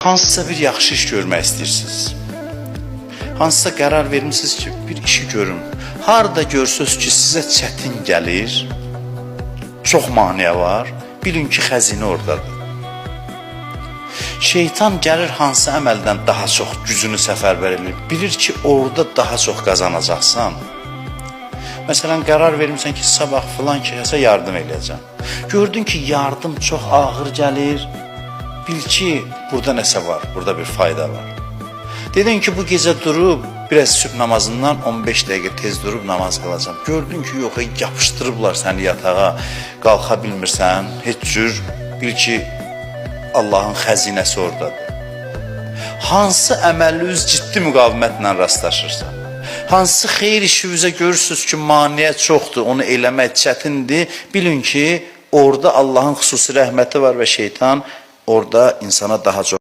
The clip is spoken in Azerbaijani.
Hansısa bir yaxşı iş görmək istəyirsiniz. Hansısa qərar vermişsiniz ki, bir işi görün. Harada görsünüz ki, sizə çətin gəlir, çox maneə var, bilin ki, xəzinə oradadır. Şeytan gəlir hansı əməldən daha çox gücünü səfərbər edir. Bilir ki, orada daha çox qazanacaqsan. Məsələn, qərar vermişsən ki, sabah filan kəsə yardım edəcəm. Gördün ki, yardım çox ağır gəlir. Bil ki, burada nəsə var, burada bir fayda var. Dedin ki, bu gecə durub, biraz sübh namazından 15 dəqiqə tez durub namaz qılacam. Gördün ki, yox, yapışdırıblar səni yatağa, qalxa bilmirsən, heç cür, bil ki, Allahın xəzinəsi oradadır. Hansı əməliniz ciddi müqavimətlə rastlaşırsa, hansı xeyir işinizə görürsünüz ki, maneə çoxdur, onu eləmək çətindir, bilin ki, orada Allahın xüsusi rəhməti var və şeytan orada insana daha çox